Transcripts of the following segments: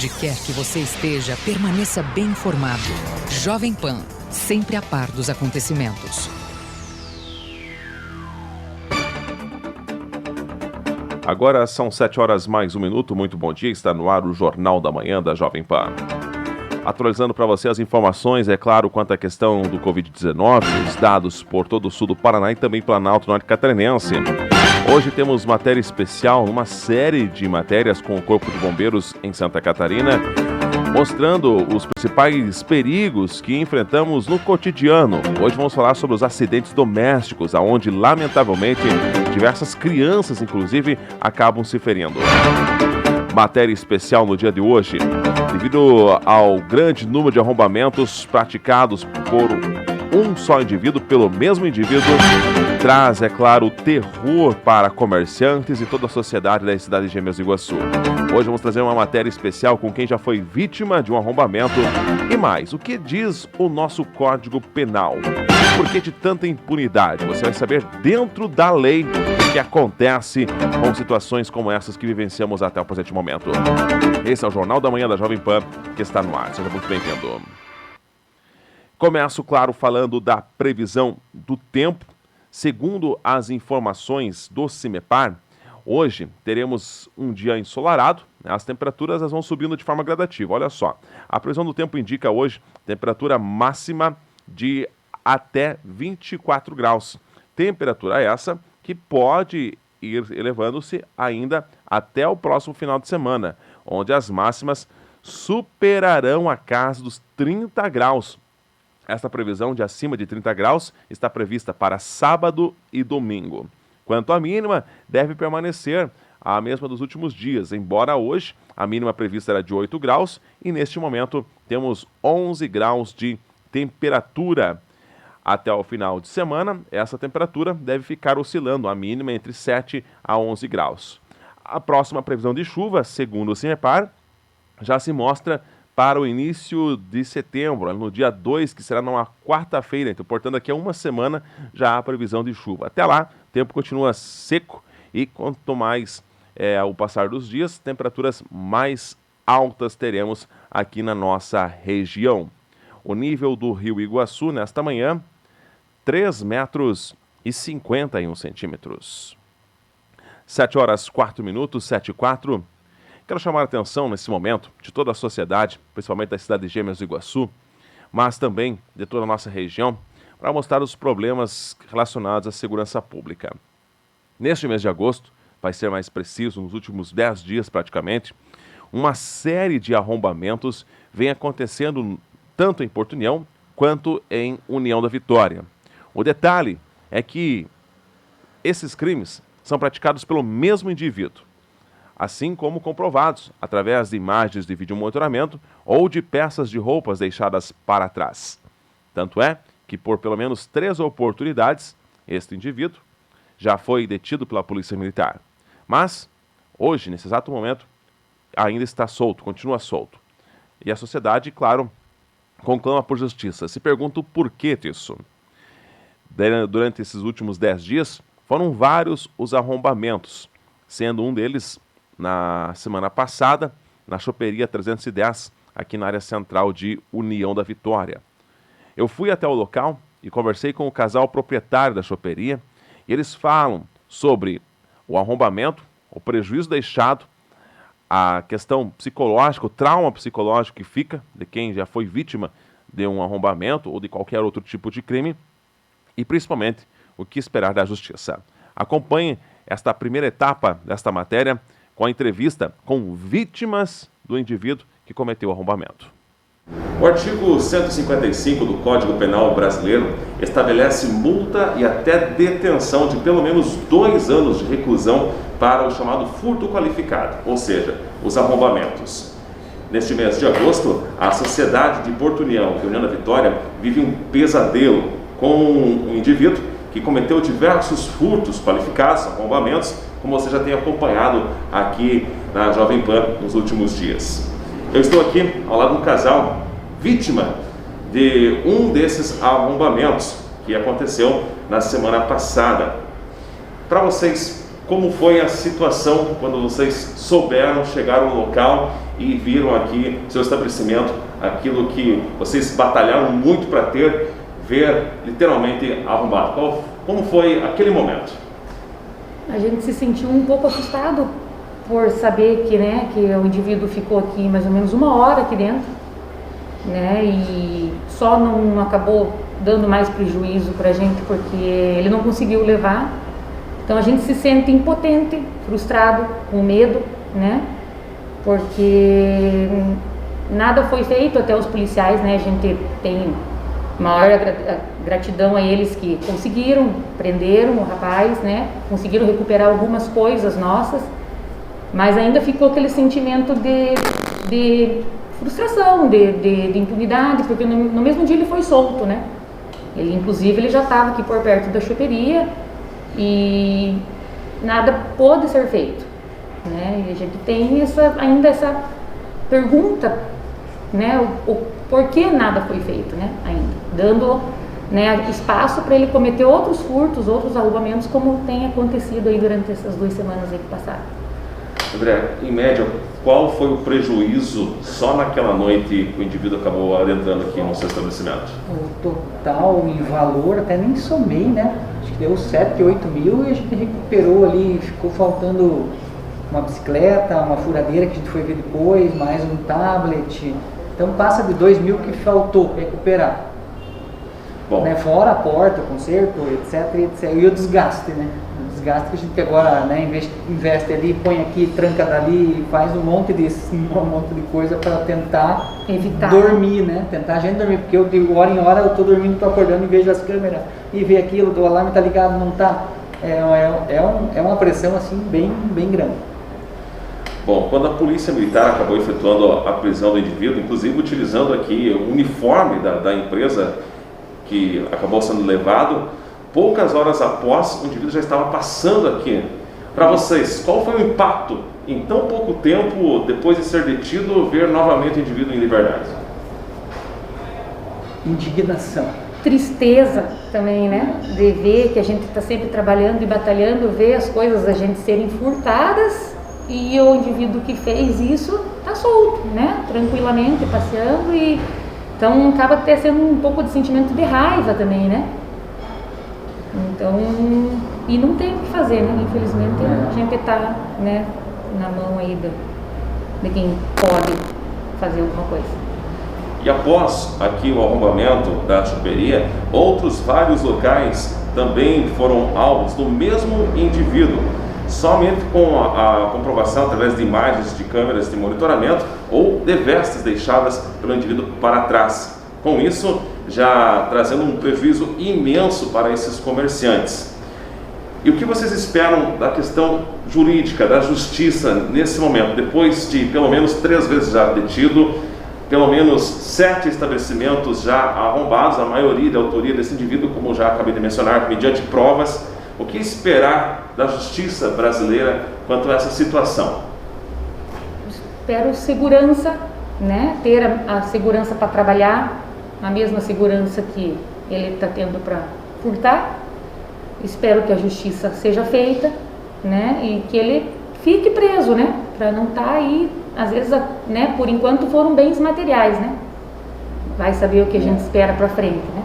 onde quer que você esteja, permaneça bem informado. Jovem Pan, sempre a par dos acontecimentos. Agora são 7 horas mais 1 minuto. Muito bom dia, está no ar o Jornal da Manhã da Jovem Pan. Atualizando para você as informações, é claro, quanto à questão do Covid-19, os dados por todo o sul do Paraná e também Planalto Norte Catarinense. Hoje temos matéria especial, uma série de matérias com o Corpo de Bombeiros em Santa Catarina, mostrando os principais perigos que enfrentamos no cotidiano. Hoje vamos falar sobre os acidentes domésticos, onde, lamentavelmente, diversas crianças, inclusive, acabam se ferindo. Matéria especial no dia de hoje, devido ao grande número de arrombamentos praticados por um só indivíduo, pelo mesmo indivíduo, traz, é claro, terror para comerciantes e toda a sociedade da cidade de Gêmeos do Iguaçu. Hoje vamos trazer uma matéria especial com quem já foi vítima de um arrombamento e mais, o que diz o nosso Código Penal? Por que de tanta impunidade? Você vai saber dentro da lei o que acontece com situações como essas que vivenciamos até o presente momento. Esse é o Jornal da Manhã da Jovem Pan, que está no ar. Seja muito bem-vindo. Começo, claro, falando da previsão do tempo. Segundo as informações do CIMEPAR, hoje teremos um dia ensolarado, as temperaturas vão subindo de forma gradativa. Olha só, a previsão do tempo indica hoje temperatura máxima de até 24 graus. Temperatura essa que pode ir elevando-se ainda até o próximo final de semana, onde as máximas superarão a casa dos 30 graus. Esta previsão de acima de 30 graus está prevista para sábado e domingo. Quanto à mínima, deve permanecer a mesma dos últimos dias, embora hoje a mínima prevista era de 8 graus e neste momento temos 11 graus de temperatura. Até o final de semana, essa temperatura deve ficar oscilando, a mínima entre 7 a 11 graus. A próxima previsão de chuva, segundo o CIMEPAR, já se mostra para o início de setembro, no dia 2, que será numa quarta-feira. Então, portanto, daqui a uma semana já há previsão de chuva. Até lá, o tempo continua seco e quanto mais o passar dos dias, temperaturas mais altas teremos aqui na nossa região. O nível do Rio Iguaçu, nesta manhã, 3 metros e 51 centímetros. 7 horas 4 minutos, 7 e 4. Quero chamar a atenção nesse momento de toda a sociedade, principalmente da cidade de Gêmeos do Iguaçu, mas também de toda a nossa região, para mostrar os problemas relacionados à segurança pública. Neste mês de agosto, vai ser mais preciso, nos últimos 10 dias praticamente, uma série de arrombamentos vem acontecendo tanto em Porto União quanto em União da Vitória. O detalhe é que esses crimes são praticados pelo mesmo indivíduo, assim como comprovados através de imagens de vídeo monitoramento ou de peças de roupas deixadas para trás. Tanto é que por pelo menos 3 oportunidades, este indivíduo já foi detido pela Polícia Militar. Mas, hoje, nesse exato momento, ainda está solto, continua solto. E a sociedade, claro, conclama por justiça. Se pergunta o porquê disso. Durante esses últimos 10 dias, foram vários os arrombamentos, sendo um deles na semana passada, na Choperia 310, aqui na área central de União da Vitória. Eu fui até o local e conversei com o casal proprietário da choperia, e eles falam sobre o arrombamento, o prejuízo deixado, a questão psicológica, o trauma psicológico que fica de quem já foi vítima de um arrombamento ou de qualquer outro tipo de crime, e principalmente o que esperar da justiça. Acompanhe esta primeira etapa desta matéria com a entrevista com vítimas do indivíduo que cometeu o arrombamento. O artigo 155 do Código Penal brasileiro estabelece multa e até detenção de pelo menos 2 anos de reclusão para o chamado furto qualificado, ou seja, os arrombamentos. Neste mês de agosto, a sociedade de Porto União e União da Vitória vive um pesadelo com um indivíduo que cometeu diversos furtos qualificados, arrombamentos, como você já tem acompanhado aqui na Jovem Pan nos últimos dias. Eu estou aqui ao lado de um casal vítima de um desses arrombamentos que aconteceu na semana passada. Para vocês Como foi a situação quando vocês souberam, chegaram no local e viram aqui seu estabelecimento, aquilo que vocês batalharam muito para ter, ver literalmente arrombado? Como foi aquele momento? A gente se sentiu um pouco assustado por saber que o indivíduo ficou aqui mais ou menos 1 hora aqui dentro, né, e só não acabou dando mais prejuízo para a gente porque ele não conseguiu levar. Então a gente se sente impotente, frustrado, com medo, né? Porque nada foi feito, até os policiais, né? A gente tem maior gratidão a eles que conseguiram, prenderam o rapaz, né? Conseguiram recuperar algumas coisas nossas, mas ainda ficou aquele sentimento de frustração, de impunidade, porque no mesmo dia ele foi solto, né? Ele já estava aqui por perto da choperia, e nada pôde ser feito, né? E a gente tem ainda essa pergunta, né? O porquê nada foi feito, né? Ainda dando, né, espaço para ele cometer outros furtos, outros arrombamentos, como tem acontecido aí durante essas 2 semanas aí que passaram. André, em média, qual foi o prejuízo só naquela noite que o indivíduo acabou adentrando aqui no seu estabelecimento? O total em valor, até nem somei, né? Acho que deu 7, 8 mil e a gente recuperou ali, ficou faltando uma bicicleta, uma furadeira que a gente foi ver depois, mais um tablet. Então passa de 2 mil que faltou recuperar. Bom. Né? Fora a porta, o conserto, etc, etc. E o desgaste, né? O desgaste que a gente agora, né, investe ali, põe aqui, tranca dali, faz um monte de coisa para tentar evitar dormir, né? Tentar a gente dormir, porque eu de hora em hora eu tô dormindo, tô acordando e vejo as câmeras e vejo aquilo, o alarme tá ligado, não tá. É uma pressão assim bem grande. Bom, quando a Polícia Militar acabou efetuando a prisão do indivíduo, inclusive utilizando aqui o uniforme da empresa que acabou sendo levado, poucas horas após, o indivíduo já estava passando aqui. Para vocês, qual foi o impacto em tão pouco tempo, depois de ser detido, ver novamente o indivíduo em liberdade? Indignação. Tristeza também, né? De ver que a gente está sempre trabalhando e batalhando, ver as coisas da gente serem furtadas e o indivíduo que fez isso está solto, né? Tranquilamente, passeando, e então acaba até sendo um pouco de sentimento de raiva também, né? Então, e não tem o que fazer, né? Infelizmente a gente está, né, na mão aí de quem pode fazer alguma coisa. E após aqui o arrombamento da choperia, outros vários locais também foram alvos do mesmo indivíduo, somente com a comprovação através de imagens de câmeras de monitoramento ou de vestes deixadas pelo indivíduo para trás. Com isso, já trazendo um prejuízo imenso para esses comerciantes. E o que vocês esperam da questão jurídica, da justiça nesse momento, depois de pelo menos 3 vezes já detido, pelo menos 7 estabelecimentos já arrombados, a maioria da autoria desse indivíduo, como já acabei de mencionar, mediante provas? O que esperar da justiça brasileira quanto a essa situação? Espero segurança, né? Ter a segurança para trabalhar, a mesma segurança que ele está tendo para furtar. Espero que a justiça seja feita, né? E que ele fique preso, né? Para não estar aí, às vezes, né? Por enquanto foram bens materiais, né? Vai saber o que a gente espera para frente, né?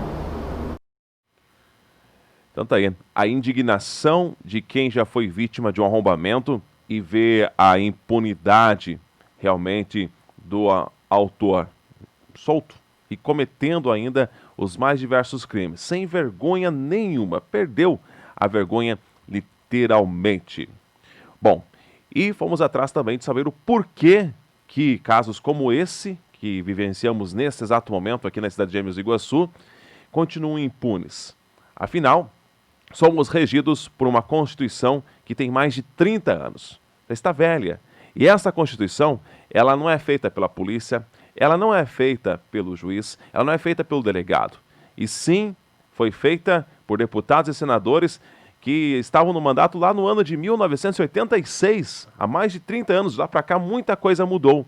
Então tá aí, a indignação de quem já foi vítima de um arrombamento e ver a impunidade realmente do autor solto e cometendo ainda os mais diversos crimes, sem vergonha nenhuma, perdeu a vergonha literalmente. Bom, e fomos atrás também de saber o porquê que casos como esse, que vivenciamos nesse exato momento aqui na cidade de Gêmeos do Iguaçu, continuam impunes. Afinal, somos regidos por uma Constituição que tem mais de 30 anos. Está velha. E essa Constituição, ela não é feita pela polícia, ela não é feita pelo juiz, ela não é feita pelo delegado. E sim, foi feita por deputados e senadores que estavam no mandato lá no ano de 1986. Há mais de 30 anos, lá para cá, muita coisa mudou.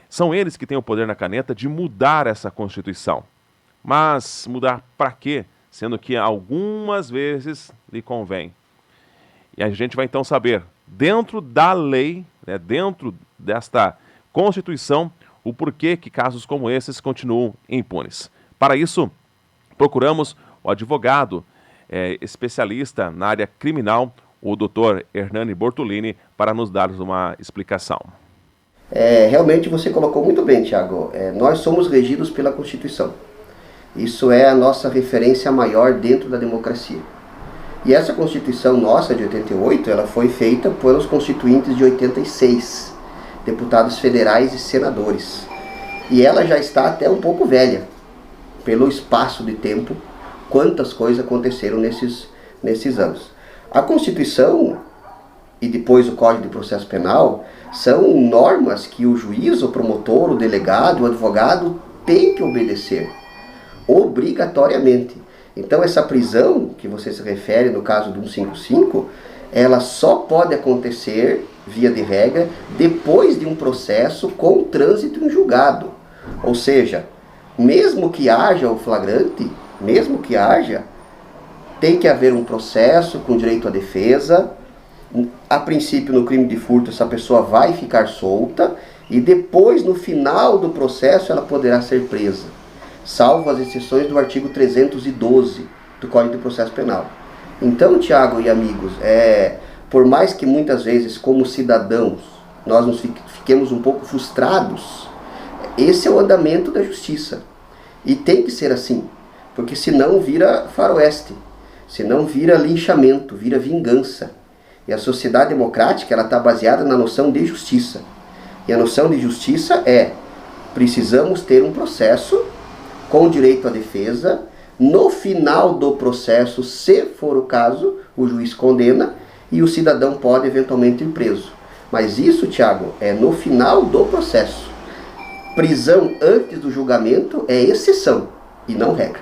São eles que têm o poder na caneta de mudar essa Constituição. Mas mudar para quê? Sendo que algumas vezes lhe convém. E a gente vai então saber, dentro da lei, né, dentro desta Constituição, o porquê que casos como esses continuam impunes. Para isso, procuramos o advogado especialista na área criminal, o Dr. Hernani Bortolini, para nos dar uma explicação. Realmente você colocou muito bem, Tiago. Nós somos regidos pela Constituição. Isso é a nossa referência maior dentro da democracia. E essa Constituição nossa, de 88, ela foi feita pelos constituintes de 86, deputados federais e senadores. E ela já está até um pouco velha, pelo espaço de tempo, quantas coisas aconteceram nesses anos. A Constituição e depois o Código de Processo Penal são normas que o juiz, o promotor, o delegado, o advogado tem que obedecer, obrigatoriamente. Então essa prisão que você se refere no caso do 155, ela só pode acontecer, via de regra, depois de um processo com trânsito em julgado. Ou seja, mesmo que haja o flagrante, tem que haver um processo com direito à defesa. A princípio, no crime de furto, essa pessoa vai ficar solta e depois, no final do processo, ela poderá ser presa, salvo as exceções do artigo 312 do Código de Processo Penal. Então, Tiago e amigos, por mais que muitas vezes, como cidadãos, nós nos fiquemos um pouco frustrados, esse é o andamento da justiça. E tem que ser assim, porque senão vira faroeste, senão vira linchamento, vira vingança. E a sociedade democrática está baseada na noção de justiça. E a noção de justiça precisamos ter um processo com direito à defesa. No final do processo, se for o caso, o juiz condena e o cidadão pode eventualmente ir preso. Mas isso, Tiago, é no final do processo. Prisão antes do julgamento é exceção e não regra.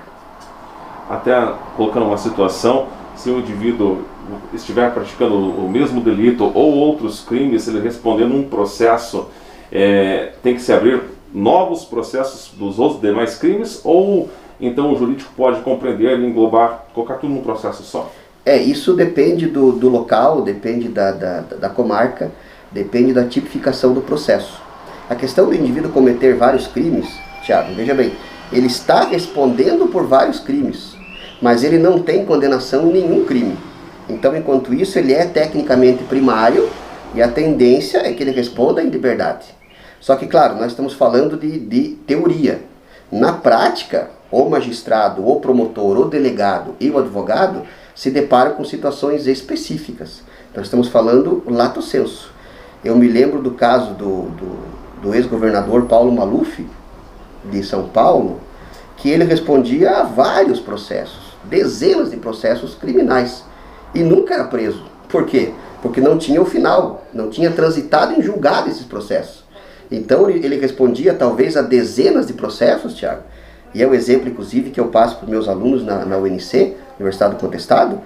Até colocando uma situação, se o indivíduo estiver praticando o mesmo delito ou outros crimes, se ele responder num processo, tem que se abrir novos processos dos outros demais crimes, ou então o jurídico pode compreender e englobar, colocar tudo num processo só? Isso depende do local, depende da comarca, depende da tipificação do processo. A questão do indivíduo cometer vários crimes, Tiago, veja bem, ele está respondendo por vários crimes, mas ele não tem condenação em nenhum crime. Então, enquanto isso, ele é tecnicamente primário e a tendência é que ele responda em liberdade. Só que, claro, nós estamos falando de teoria. Na prática, o magistrado, o promotor, o delegado e o advogado se deparam com situações específicas. Nós estamos falando lato sensu. Eu me lembro do caso do ex-governador Paulo Maluf, de São Paulo, que ele respondia a vários processos, dezenas de processos criminais, e nunca era preso. Por quê? Porque não tinha o final, não tinha transitado em julgado esses processos. Então ele respondia talvez a dezenas de processos, Tiago, e é o exemplo, inclusive, que eu passo para os meus alunos na UNC, Universidade do Contestado,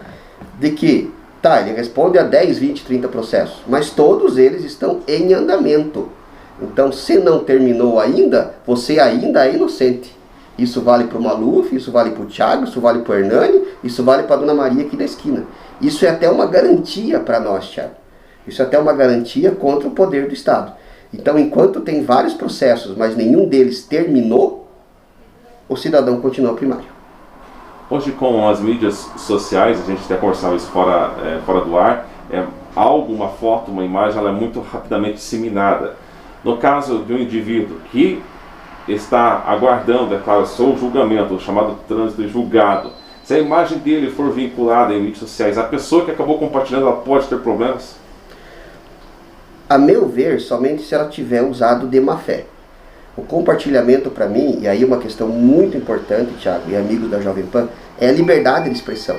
de que, ele responde a 10, 20, 30 processos, mas todos eles estão em andamento. Então, se não terminou ainda, você ainda é inocente. Isso vale para o Maluf, isso vale para o Thiago, isso vale para o Hernani, isso vale para a Dona Maria aqui da esquina. Isso é até uma garantia para nós, Thiago. Isso é até uma garantia contra o poder do Estado. Então, enquanto tem vários processos, mas nenhum deles terminou, o cidadão continua primário. Hoje, com as mídias sociais, a gente até conversava isso fora do ar, uma foto, uma imagem, ela é muito rapidamente disseminada. No caso de um indivíduo que está aguardando, claro, seu julgamento, o chamado trânsito julgado, se a imagem dele for vinculada em mídias sociais, a pessoa que acabou compartilhando, ela pode ter problemas? A meu ver, somente se ela tiver usado de má fé. O compartilhamento, para mim, e aí uma questão muito importante, Thiago, e amigos da Jovem Pan, é a liberdade de expressão.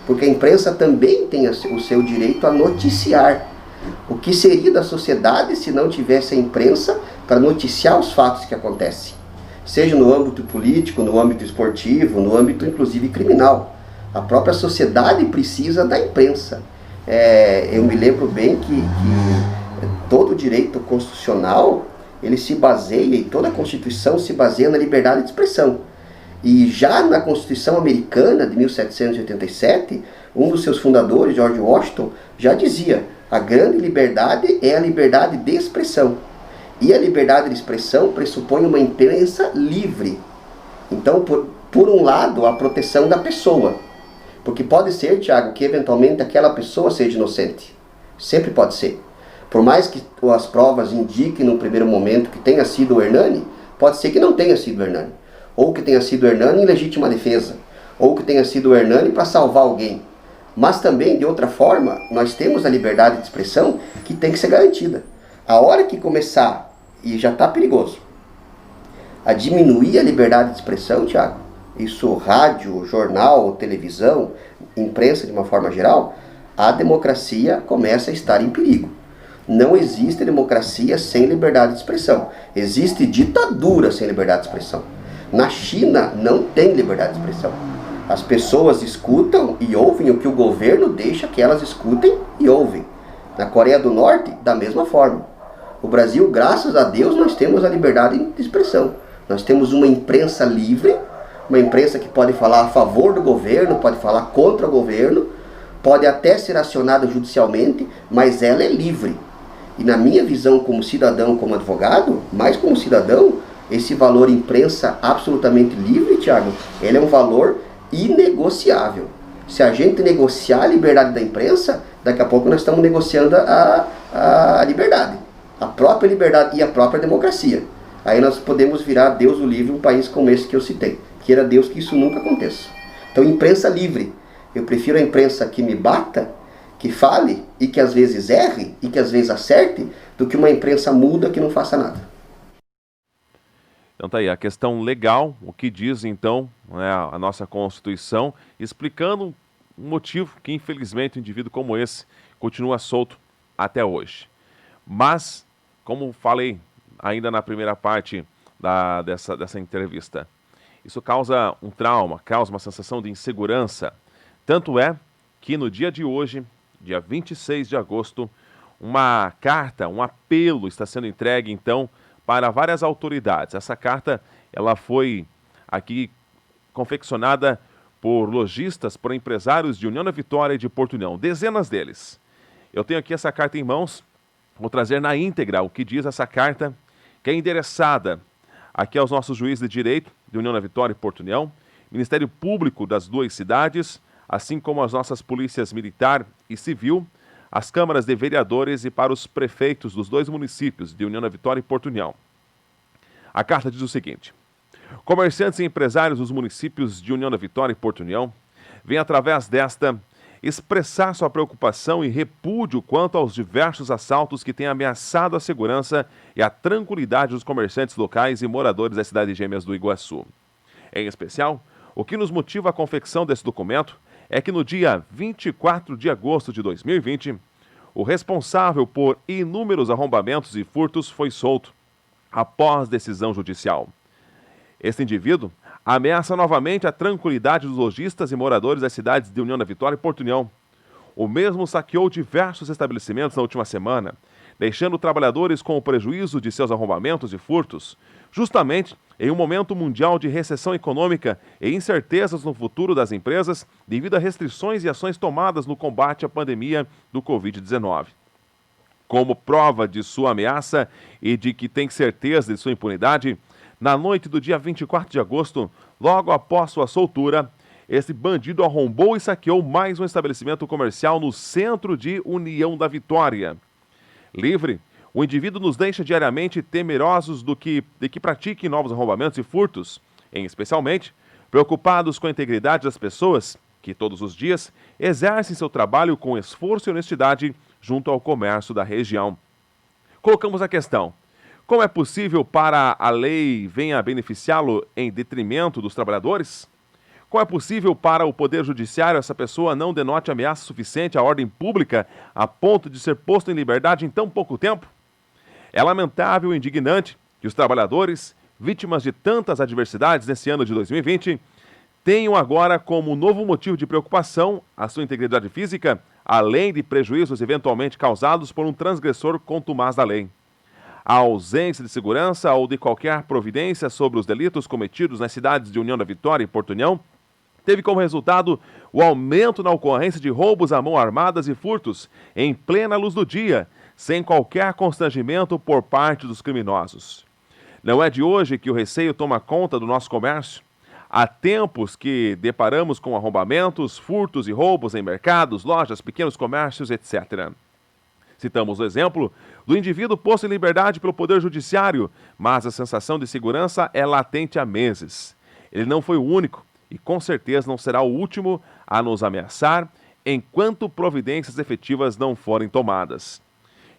Porque a imprensa também tem o seu direito a noticiar. O que seria da sociedade se não tivesse a imprensa para noticiar os fatos que acontecem? Seja no âmbito político, no âmbito esportivo, no âmbito inclusive criminal. A própria sociedade precisa da imprensa. Eu me lembro bem que todo o direito constitucional, ele se baseia, e toda a Constituição se baseia na liberdade de expressão. E já na Constituição Americana de 1787, um dos seus fundadores, George Washington, já dizia: a grande liberdade é a liberdade de expressão. E a liberdade de expressão pressupõe uma imprensa livre. Então, por um lado, a proteção da pessoa. Porque pode ser, Tiago, que eventualmente aquela pessoa seja inocente. Sempre pode ser. Por mais que as provas indiquem no primeiro momento que tenha sido o Hernani, pode ser que não tenha sido o Hernani. Ou que tenha sido o Hernani em legítima defesa. Ou que tenha sido o Hernani para salvar alguém. Mas também, de outra forma, nós temos a liberdade de expressão que tem que ser garantida. A hora que começar, e já está perigoso, a diminuir a liberdade de expressão, Tiago, isso rádio, jornal, televisão, imprensa de uma forma geral, a democracia começa a estar em perigo. Não existe democracia sem liberdade de expressão. Existe ditadura sem liberdade de expressão. Na China não tem liberdade de expressão. As pessoas escutam e ouvem o que o governo deixa que elas escutem e ouvem. Na Coreia do Norte, da mesma forma. O Brasil, graças a Deus, nós temos a liberdade de expressão. Nós temos uma imprensa livre, uma imprensa que pode falar a favor do governo, pode falar contra o governo, pode até ser acionada judicialmente, mas ela é livre. E na minha visão como cidadão, como advogado, mais como cidadão, esse valor imprensa absolutamente livre, Tiago, ele é um valor inegociável. Se a gente negociar a liberdade da imprensa, daqui a pouco nós estamos negociando a liberdade. A própria liberdade e a própria democracia. Aí nós podemos virar, Deus o livre, um país como esse que eu citei. Queira Deus que isso nunca aconteça. Então, imprensa livre. Eu prefiro a imprensa que me bata, que fale e que às vezes erre e que às vezes acerte, do que uma imprensa muda que não faça nada. Então tá aí, a questão legal, o que diz então, né, a nossa Constituição, explicando um motivo que infelizmente um indivíduo como esse continua solto até hoje. Mas, como falei ainda na primeira parte dessa entrevista, isso causa um trauma, causa uma sensação de insegurança. Tanto é que no dia de hoje, dia 26 de agosto, uma carta, um apelo está sendo entregue então para várias autoridades. Essa carta ela foi aqui confeccionada por lojistas, por empresários de União da Vitória e de Porto União, dezenas deles. Eu tenho aqui essa carta em mãos, vou trazer na íntegra o que diz essa carta, que é endereçada aqui aos nossos juízes de direito de União da Vitória e Porto União, Ministério Público das duas cidades, assim como as nossas polícias militar e civil, as câmaras de vereadores e para os prefeitos dos dois municípios de União da Vitória e Porto União. A carta diz o seguinte: comerciantes e empresários dos municípios de União da Vitória e Porto União vêm através desta expressar sua preocupação e repúdio quanto aos diversos assaltos que têm ameaçado a segurança e a tranquilidade dos comerciantes locais e moradores das cidades gêmeas do Iguaçu. Em especial, o que nos motiva a confecção desse documento é que no dia 24 de agosto de 2020, o responsável por inúmeros arrombamentos e furtos foi solto após decisão judicial. Este indivíduo ameaça novamente a tranquilidade dos lojistas e moradores das cidades de União da Vitória e Porto União. O mesmo saqueou diversos estabelecimentos na última semana, deixando trabalhadores com o prejuízo de seus arrombamentos e furtos, justamente em um momento mundial de recessão econômica e incertezas no futuro das empresas devido a restrições e ações tomadas no combate à pandemia do Covid-19. Como prova de sua ameaça e de que tem certeza de sua impunidade, na noite do dia 24 de agosto, logo após sua soltura, esse bandido arrombou e saqueou mais um estabelecimento comercial no centro de União da Vitória. Livre, o indivíduo nos deixa diariamente temerosos de que pratique novos arrombamentos e furtos, especialmente preocupados com a integridade das pessoas que todos os dias exercem seu trabalho com esforço e honestidade junto ao comércio da região. Colocamos a questão: como é possível para a lei venha beneficiá-lo em detrimento dos trabalhadores? Como é possível para o Poder Judiciário essa pessoa não denote ameaça suficiente à ordem pública a ponto de ser posto em liberdade em tão pouco tempo? É lamentável e indignante que os trabalhadores, vítimas de tantas adversidades nesse ano de 2020, tenham agora como novo motivo de preocupação a sua integridade física, além de prejuízos eventualmente causados por um transgressor contumaz da lei. A ausência de segurança ou de qualquer providência sobre os delitos cometidos nas cidades de União da Vitória e Porto União teve como resultado o aumento na ocorrência de roubos à mão armadas e furtos em plena luz do dia, sem qualquer constrangimento por parte dos criminosos. Não é de hoje que o receio toma conta do nosso comércio. Há tempos que deparamos com arrombamentos, furtos e roubos em mercados, lojas, pequenos comércios, etc. Citamos o exemplo do indivíduo posto em liberdade pelo Poder Judiciário, mas a sensação de segurança é latente há meses. Ele não foi o único e com certeza não será o último a nos ameaçar enquanto providências efetivas não forem tomadas.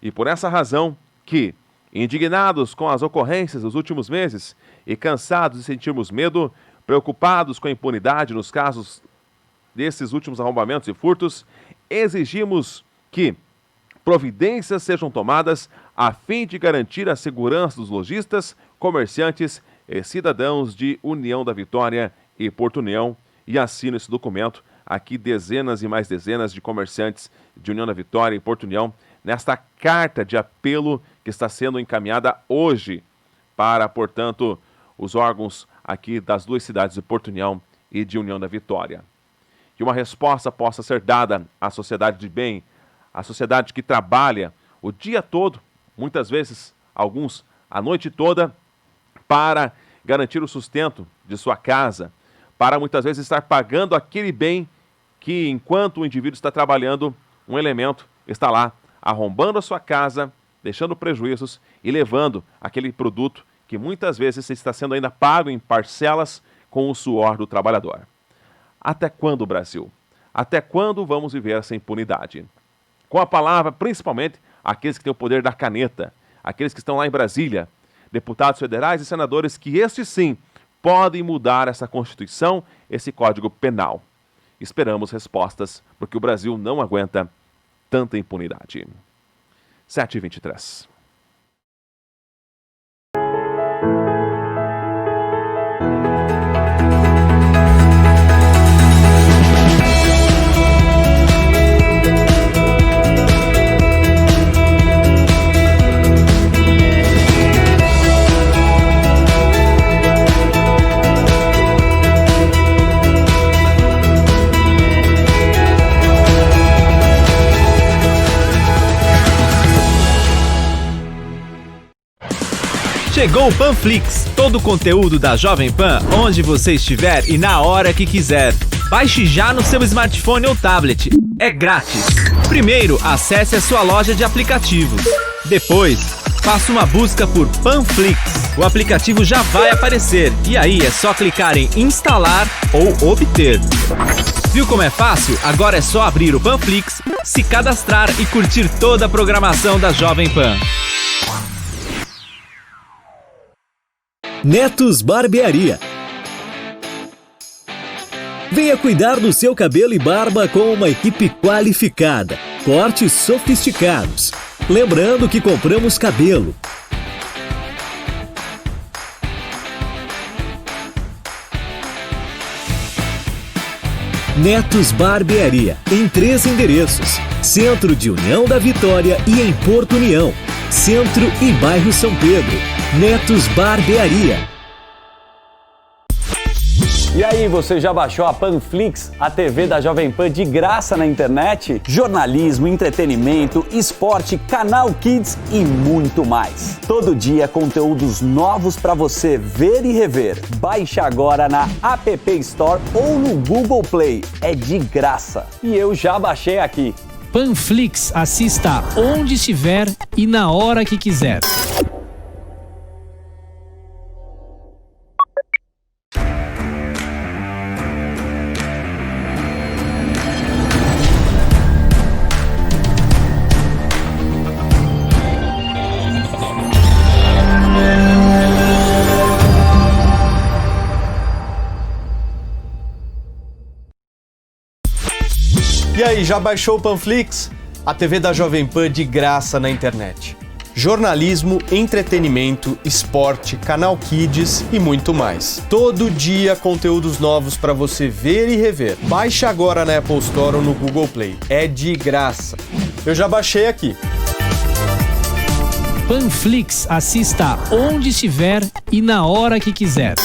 E por essa razão que, indignados com as ocorrências dos últimos meses e cansados de sentirmos medo, preocupados com a impunidade nos casos desses últimos arrombamentos e furtos, exigimos que providências sejam tomadas a fim de garantir a segurança dos lojistas, comerciantes e cidadãos de União da Vitória e Porto União. E assino esse documento aqui dezenas e mais dezenas de comerciantes de União da Vitória e Porto União nesta carta de apelo que está sendo encaminhada hoje para, portanto, os órgãos aqui das duas cidades de Porto União e de União da Vitória. Que uma resposta possa ser dada à sociedade de bem, à sociedade que trabalha o dia todo, muitas vezes, alguns a noite toda, para garantir o sustento de sua casa, para muitas vezes estar pagando aquele bem que, enquanto o indivíduo está trabalhando, um elemento está lá arrombando a sua casa, deixando prejuízos e levando aquele produto que muitas vezes está sendo ainda pago em parcelas com o suor do trabalhador. Até quando, Brasil? Até quando vamos viver essa impunidade? Com a palavra, principalmente, aqueles que têm o poder da caneta, aqueles que estão lá em Brasília, deputados federais e senadores que estes sim podem mudar essa Constituição, esse Código Penal. Esperamos respostas, porque o Brasil não aguenta tanta impunidade. 7h23. Chegou o Panflix, todo o conteúdo da Jovem Pan, onde você estiver e na hora que quiser. Baixe já no seu smartphone ou tablet. É grátis. Primeiro, acesse a sua loja de aplicativos. Depois, faça uma busca por Panflix. O aplicativo já vai aparecer e aí é só clicar em instalar ou obter. Viu como é fácil? Agora é só abrir o Panflix, se cadastrar e curtir toda a programação da Jovem Pan. Netos Barbearia. Venha cuidar do seu cabelo e barba com uma equipe qualificada, cortes sofisticados. Lembrando que compramos cabelo. Netos Barbearia, em 3 endereços: Centro de União da Vitória e em Porto União, Centro e Bairro São Pedro. Netos Barbearia. E aí, você já baixou a Panflix, a TV da Jovem Pan de graça na internet? Jornalismo, entretenimento, esporte, canal Kids e muito mais. Todo dia conteúdos novos para você ver e rever. Baixe agora na App Store ou no Google Play. É de graça. E eu já baixei aqui. Panflix, assista onde estiver e na hora que quiser. E aí, já baixou o Panflix? A TV da Jovem Pan de graça na internet. Jornalismo, entretenimento, esporte, canal Kids e muito mais. Todo dia conteúdos novos para você ver e rever. Baixe agora na Apple Store ou no Google Play. É de graça. Eu já baixei aqui. Panflix, assista onde estiver e na hora que quiser.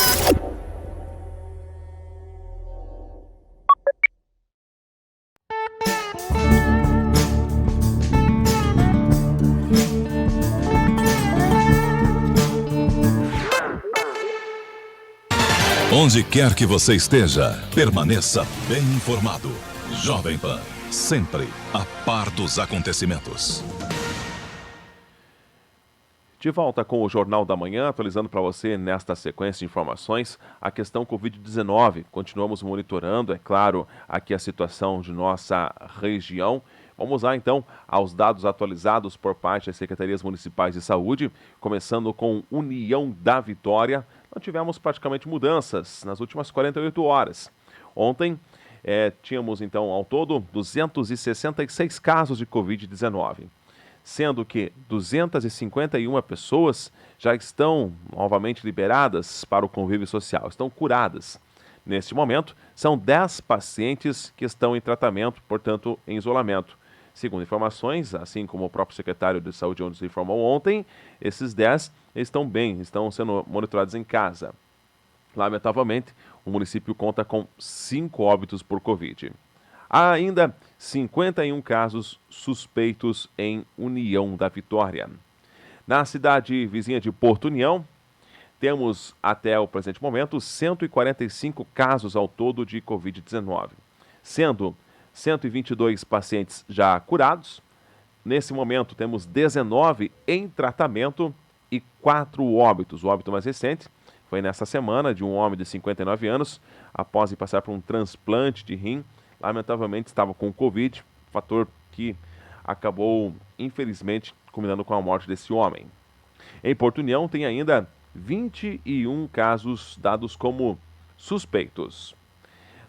Onde quer que você esteja, permaneça bem informado. Jovem Pan, sempre a par dos acontecimentos. De volta com o Jornal da Manhã, atualizando para você nesta sequência de informações a questão Covid-19. Continuamos monitorando, é claro, aqui a situação de nossa região. Vamos lá então aos dados atualizados por parte das Secretarias Municipais de Saúde, começando com União da Vitória. Não tivemos praticamente mudanças nas últimas 48 horas. Ontem tínhamos então ao todo 266 casos de Covid-19, sendo que 251 pessoas já estão novamente liberadas para o convívio social, estão curadas. Neste momento, são 10 pacientes que estão em tratamento, portanto, em isolamento. Segundo informações, assim como o próprio secretário de Saúde nos informou ontem, esses 10 estão bem, estão sendo monitorados em casa. Lamentavelmente, o município conta com 5 óbitos por Covid. Há ainda 51 casos suspeitos em União da Vitória. Na cidade vizinha de Porto União, temos até o presente momento 145 casos ao todo de Covid-19, sendo 122 pacientes já curados. Nesse momento temos 19 em tratamento e 4 óbitos. O óbito mais recente foi nessa semana de um homem de 59 anos, após ir passar por um transplante de rim. Lamentavelmente estava com Covid, fator que acabou, infelizmente, culminando com a morte desse homem. Em Porto União tem ainda 21 casos dados como suspeitos.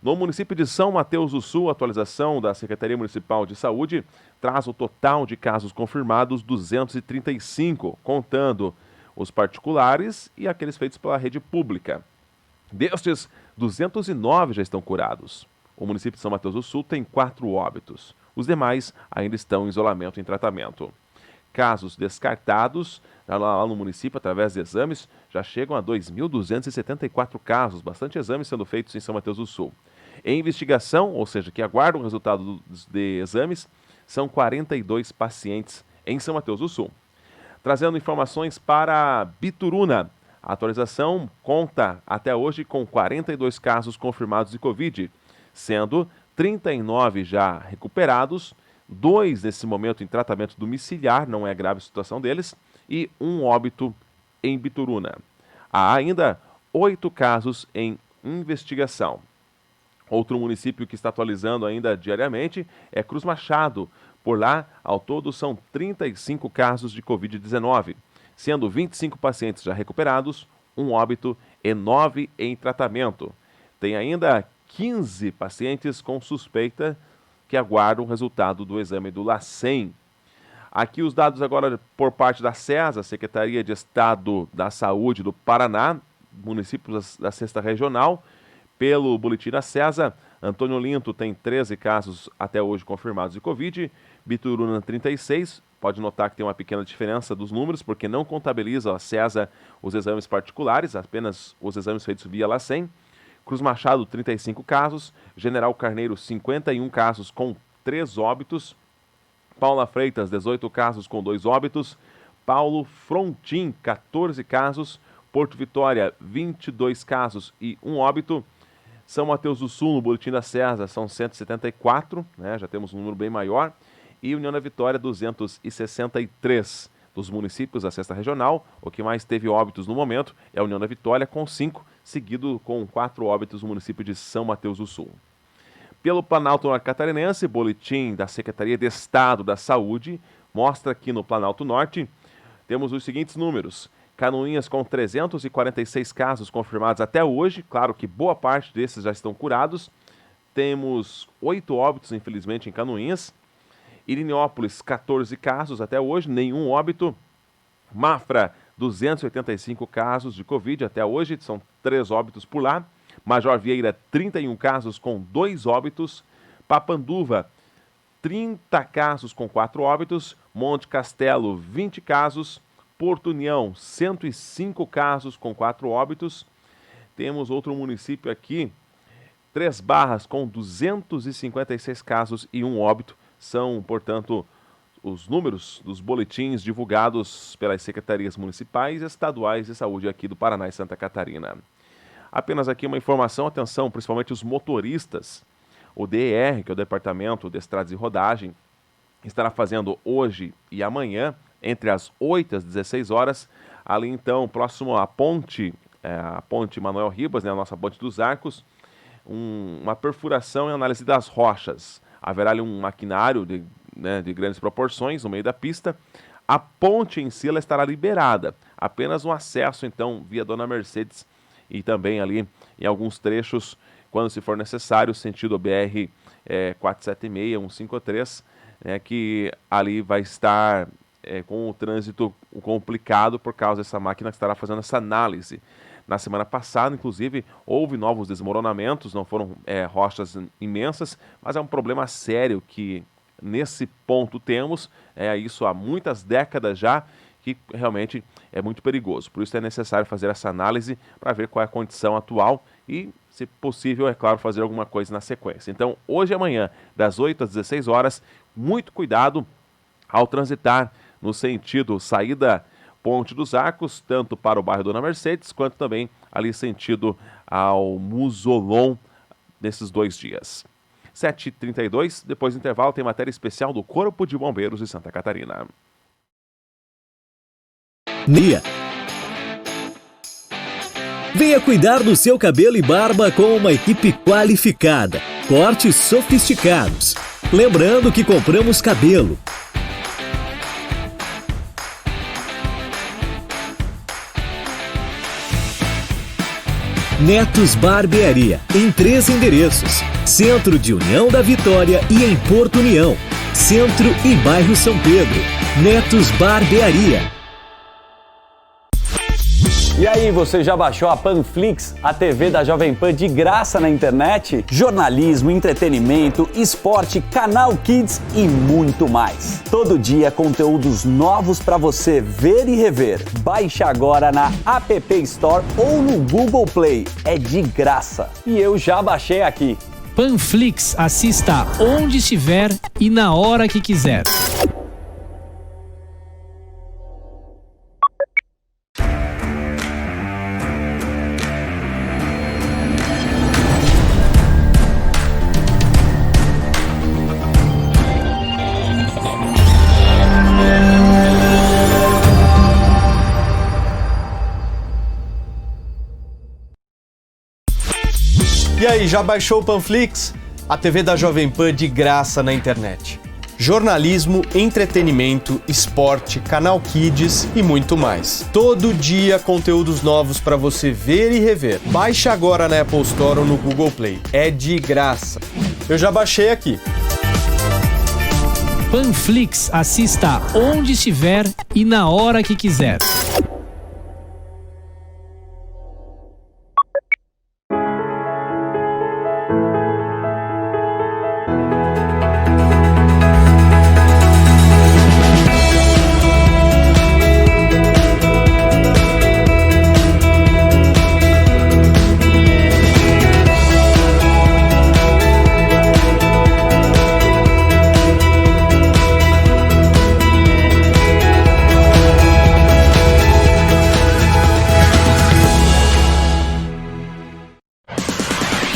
No município de São Mateus do Sul, a atualização da Secretaria Municipal de Saúde traz o total de casos confirmados 235, contando os particulares e aqueles feitos pela rede pública. Destes, 209 já estão curados. O município de São Mateus do Sul tem 4 óbitos. Os demais ainda estão em isolamento e em tratamento. Casos descartados lá no município através de exames já chegam a 2.274 casos, bastante exames sendo feitos em São Mateus do Sul. Em investigação, ou seja, que aguardam o resultado de exames, são 42 pacientes em São Mateus do Sul. Trazendo informações para Bituruna, a atualização conta até hoje com 42 casos confirmados de Covid, sendo 39 já recuperados, 2 nesse momento em tratamento domiciliar, não é grave a situação deles, e 1 óbito em Bituruna. Há ainda 8 casos em investigação. Outro município que está atualizando ainda diariamente é Cruz Machado. Por lá, ao todo, são 35 casos de Covid-19, sendo 25 pacientes já recuperados, 1 óbito e 9 em tratamento. Tem ainda 15 pacientes com suspeita que aguardam o resultado do exame do LACEN. Aqui os dados agora por parte da SESA, Secretaria de Estado da Saúde do Paraná, municípios da 6ª Regional. Pelo boletim da SESA, Antônio Olinto tem 13 casos até hoje confirmados de Covid, Bituruna 36, pode notar que tem uma pequena diferença dos números, porque não contabiliza a SESA os exames particulares, apenas os exames feitos via LACEN. Cruz Machado, 35 casos, General Carneiro, 51 casos com 3 óbitos, Paula Freitas, 18 casos com 2 óbitos, Paulo Frontin, 14 casos, Porto Vitória, 22 casos e 1 óbito, São Mateus do Sul, no boletim da SESA, são 174, já temos um número bem maior, e União da Vitória, 263. Dos municípios da 6ª Regional, o que mais teve óbitos no momento é a União da Vitória, com 5, seguido com 4 óbitos no município de São Mateus do Sul. Pelo Planalto Norte Catarinense, boletim da Secretaria de Estado da Saúde mostra que no Planalto Norte temos os seguintes números. Canoinhas com 346 casos confirmados até hoje, claro que boa parte desses já estão curados. Temos 8 óbitos, infelizmente, em Canoinhas. Irinópolis, 14 casos até hoje, nenhum óbito. Mafra, 285 casos de Covid até hoje, são 3 óbitos por lá. Major Vieira, 31 casos com 2 óbitos. Papanduva, 30 casos com 4 óbitos. Monte Castelo, 20 casos Porto União, 105 casos com 4 óbitos. Temos outro município aqui, Três Barras, com 256 casos e 1 óbito. São, portanto, os números dos boletins divulgados pelas secretarias municipais e estaduais de saúde aqui do Paraná e Santa Catarina. Apenas aqui uma informação, atenção, principalmente os motoristas. O DER, que é o Departamento de Estradas e Rodagem, estará fazendo hoje e amanhã, entre as 8 e as 16 horas, ali então, próximo à ponte Manuel Ribas, né, a nossa ponte dos Arcos, uma perfuração e análise das rochas. Haverá ali um maquinário de grandes proporções no meio da pista. A ponte em si ela estará liberada, apenas um acesso então via Dona Mercedes e também ali em alguns trechos, quando se for necessário, sentido BR 476, 153, que ali vai estar com o trânsito complicado por causa dessa máquina que estará fazendo essa análise. Na semana passada, inclusive, houve novos desmoronamentos, não foram rochas imensas, mas é um problema sério que nesse ponto temos, isso há muitas décadas já, que realmente é muito perigoso. Por isso é necessário fazer essa análise para ver qual é a condição atual e, se possível, é claro, fazer alguma coisa na sequência. Então, hoje e amanhã, das 8 às 16 horas, muito cuidado ao transitar no sentido saída Ponte dos Arcos, tanto para o bairro Dona Mercedes, quanto também ali sentido ao Musolon, nesses 2 dias. 7h32, depois do intervalo, tem matéria especial do Corpo de Bombeiros de Santa Catarina. Venha cuidar do seu cabelo e barba com uma equipe qualificada, cortes sofisticados. Lembrando que compramos cabelo. Netos Barbearia, em 3 endereços: Centro de União da Vitória e em Porto União, Centro e Bairro São Pedro. Netos Barbearia. E aí, você já baixou a Panflix, a TV da Jovem Pan de graça na internet? Jornalismo, entretenimento, esporte, canal Kids e muito mais. Todo dia conteúdos novos para você ver e rever. Baixe agora na App Store ou no Google Play. É de graça. E eu já baixei aqui. Panflix, assista onde estiver e na hora que quiser. E aí, já baixou o Panflix? A TV da Jovem Pan de graça na internet. Jornalismo, entretenimento, esporte, canal Kids e muito mais. Todo dia conteúdos novos para você ver e rever. Baixe agora na Apple Store ou no Google Play. É de graça. Eu já baixei aqui. Panflix, assista onde estiver e na hora que quiser.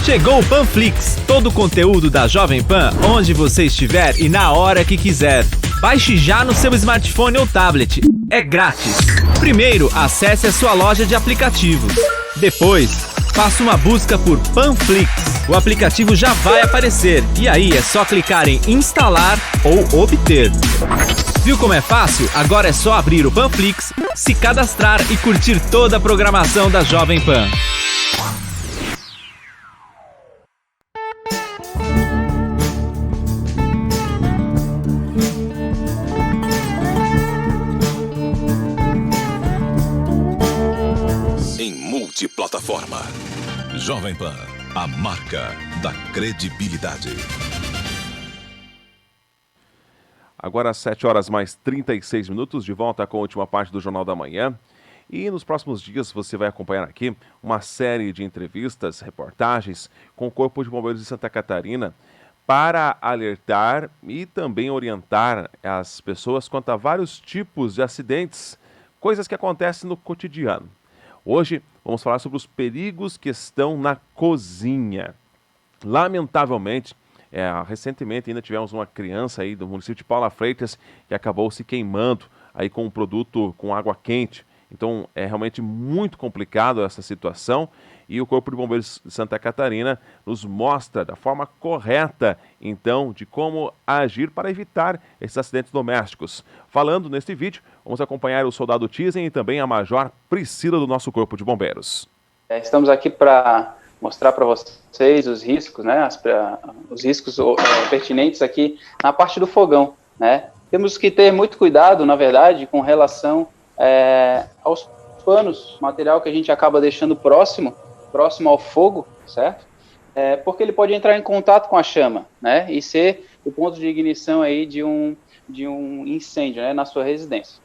Chegou o Panflix, todo o conteúdo da Jovem Pan, onde você estiver e na hora que quiser. Baixe já no seu smartphone ou tablet. É grátis. Primeiro, acesse a sua loja de aplicativos. Depois, faça uma busca por Panflix. O aplicativo já vai aparecer e aí é só clicar em instalar ou obter. Viu como é fácil? Agora é só abrir o Panflix, se cadastrar e curtir toda a programação da Jovem Pan. Multiplataforma. Jovem Pan, a marca da credibilidade. Agora às 7 horas mais 36 minutos, de volta com a última parte do Jornal da Manhã. E nos próximos dias você vai acompanhar aqui uma série de entrevistas, reportagens com o Corpo de Bombeiros de Santa Catarina para alertar e também orientar as pessoas quanto a vários tipos de acidentes, coisas que acontecem no cotidiano. Hoje vamos falar sobre os perigos que estão na cozinha. Lamentavelmente, recentemente ainda tivemos uma criança aí do município de Paula Freitas que acabou se queimando aí com um produto com água quente. Então é realmente muito complicado essa situação e o Corpo de Bombeiros de Santa Catarina nos mostra da forma correta, então, de como agir para evitar esses acidentes domésticos. Falando neste vídeo, vamos acompanhar o soldado Tizen e também a Major Priscila do nosso Corpo de Bombeiros. Estamos aqui para mostrar para vocês os riscos, né, os riscos pertinentes aqui na parte do fogão, né. Temos que ter muito cuidado, na verdade, com relação aos panos, material que a gente acaba deixando próximo ao fogo, certo? Porque ele pode entrar em contato com a chama, né, e ser o ponto de ignição aí de um incêndio, né, na sua residência.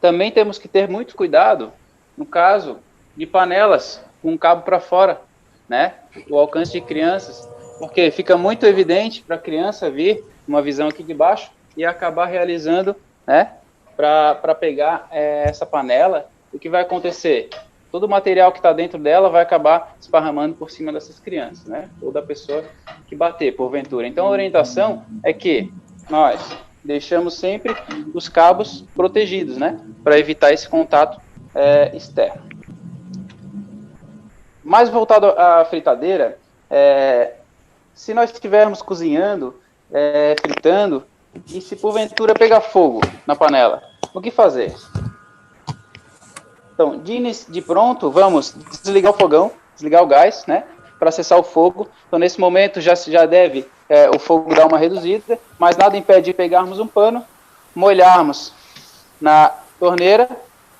Também temos que ter muito cuidado no caso de panelas com cabo para fora, né, o alcance de crianças, porque fica muito evidente para a criança vir uma visão aqui de baixo e acabar realizando, né, para pegar essa panela. O que vai acontecer? Todo o material que está dentro dela vai acabar esparramando por cima dessas crianças, né? Ou da pessoa que bater, porventura. Então, a orientação é que nós deixamos sempre os cabos protegidos, né? Para evitar esse contato externo. Mais voltado à fritadeira, se nós estivermos cozinhando, fritando, e se porventura pegar fogo na panela, o que fazer? Então, de pronto, vamos desligar o fogão, desligar o gás, né, para cessar o fogo. Então, nesse momento, já deve o fogo dar uma reduzida, mas nada impede de pegarmos um pano, molharmos na torneira,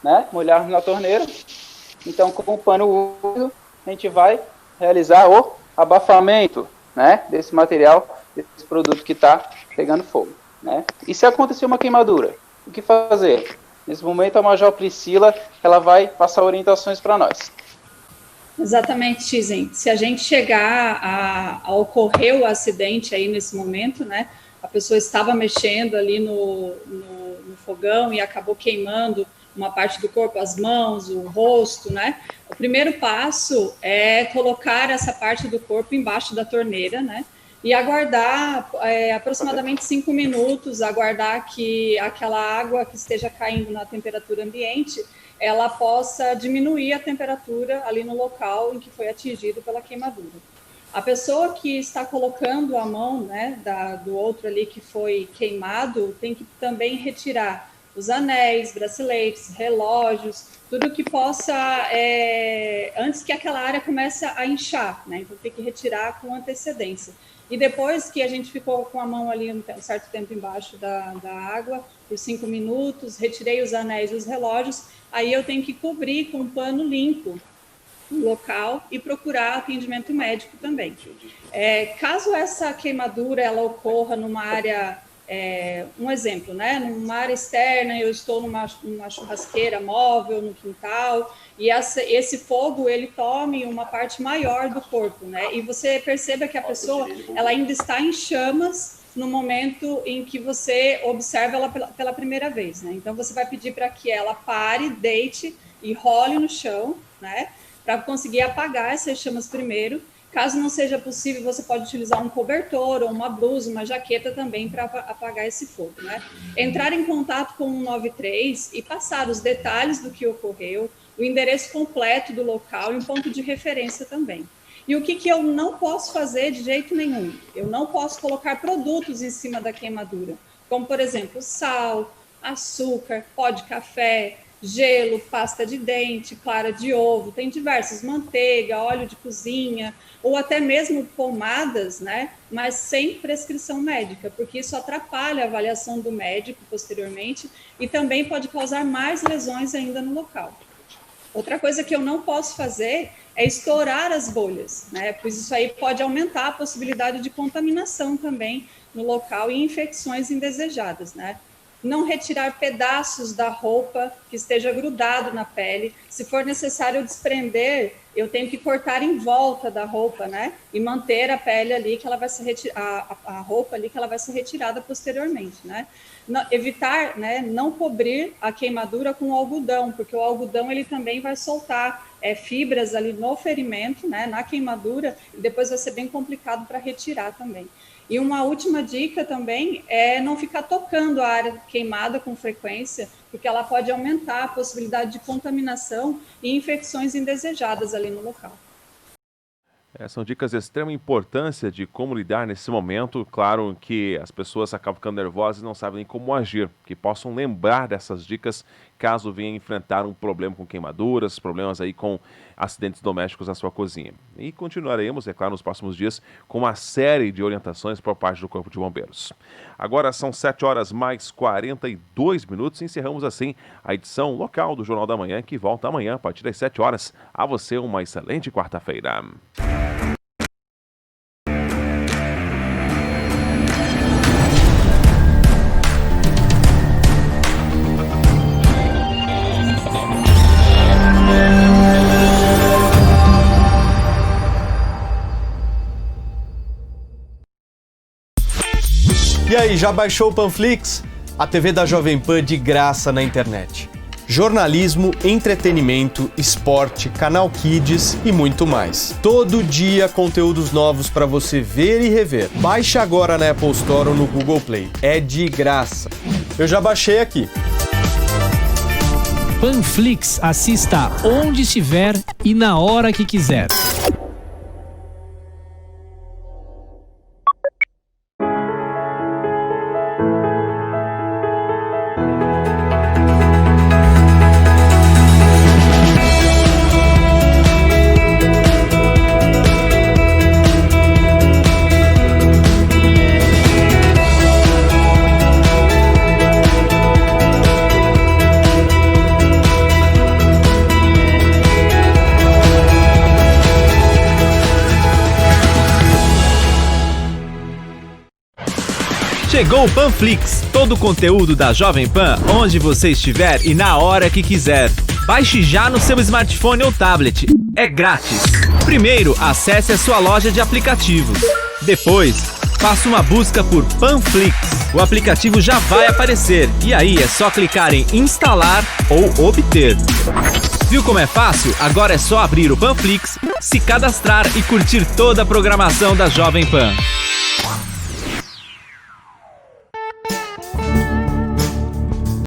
né, Então, com o pano úmido, a gente vai realizar o abafamento, né, desse material, desse produto que está pegando fogo, né. E se acontecer uma queimadura, o que fazer? Nesse momento, a Major Priscila, ela vai passar orientações para nós. Exatamente, Tizen. Se a gente chegar a ocorrer o acidente aí nesse momento, né, a pessoa estava mexendo ali no fogão e acabou queimando uma parte do corpo, as mãos, o rosto, né? O primeiro passo é colocar essa parte do corpo embaixo da torneira, né? E aguardar aproximadamente 5 minutos, aguardar que aquela água que esteja caindo na temperatura ambiente, ela possa diminuir a temperatura ali no local em que foi atingido pela queimadura. A pessoa que está colocando a mão, né, do outro ali que foi queimado, tem que também retirar os anéis, braceletes, relógios, tudo que possa, antes que aquela área comece a inchar, né? Então tem que retirar com antecedência. E depois que a gente ficou com a mão ali um certo tempo embaixo da água, por 5 minutos, retirei os anéis e os relógios, aí eu tenho que cobrir com um pano limpo o local e procurar atendimento médico também. Caso essa queimadura ela ocorra numa área, um exemplo, né, numa área externa, eu estou numa churrasqueira móvel no quintal, e esse fogo, ele tome uma parte maior do corpo, né? E você perceba que a pessoa, ela ainda está em chamas no momento em que você observa ela pela primeira vez, né? Então, você vai pedir para que ela pare, deite e role no chão, né? Para conseguir apagar essas chamas primeiro. Caso não seja possível, você pode utilizar um cobertor ou uma blusa, uma jaqueta também para apagar esse fogo, né? Entrar em contato com o 193 e passar os detalhes do que ocorreu, o endereço completo do local e um ponto de referência também. E o que eu não posso fazer de jeito nenhum? Eu não posso colocar produtos em cima da queimadura, como, por exemplo, sal, açúcar, pó de café, gelo, pasta de dente, clara de ovo, tem diversos, manteiga, óleo de cozinha, ou até mesmo pomadas, né? Mas sem prescrição médica, porque isso atrapalha a avaliação do médico posteriormente e também pode causar mais lesões ainda no local. Outra coisa que eu não posso fazer é estourar as bolhas, né? Pois isso aí pode aumentar a possibilidade de contaminação também no local e infecções indesejadas, né? Não retirar pedaços da roupa que esteja grudado na pele. Se for necessário desprender, eu tenho que cortar em volta da roupa, né? E manter a pele ali que ela vai ser a roupa ali que ela vai ser retirada posteriormente, né? Evitar, né, não cobrir a queimadura com algodão, porque o algodão ele também vai soltar fibras ali no ferimento, né, na queimadura, e depois vai ser bem complicado para retirar também. E uma última dica também é não ficar tocando a área queimada com frequência, porque ela pode aumentar a possibilidade de contaminação e infecções indesejadas ali no local. São dicas de extrema importância de como lidar nesse momento. Claro que as pessoas acabam ficando nervosas e não sabem nem como agir. Que possam lembrar dessas dicas caso venham enfrentar um problema com queimaduras, problemas aí com acidentes domésticos na sua cozinha. E continuaremos, é claro, nos próximos dias com uma série de orientações por parte do Corpo de Bombeiros. Agora são 7h42. Encerramos assim a edição local do Jornal da Manhã, que volta amanhã a partir das 7 horas. A você uma excelente quarta-feira. E aí, já baixou o Panflix? A TV da Jovem Pan de graça na internet. Jornalismo, entretenimento, esporte, canal Kids e muito mais. Todo dia conteúdos novos para você ver e rever. Baixe agora na Apple Store ou no Google Play. É de graça. Eu já baixei aqui. Panflix, assista onde estiver e na hora que quiser. Chegou o Panflix, todo o conteúdo da Jovem Pan, onde você estiver e na hora que quiser. Baixe já no seu smartphone ou tablet. É grátis. Primeiro, acesse a sua loja de aplicativos. Depois, faça uma busca por Panflix. O aplicativo já vai aparecer e aí é só clicar em instalar ou obter. Viu como é fácil? Agora é só abrir o Panflix, se cadastrar e curtir toda a programação da Jovem Pan.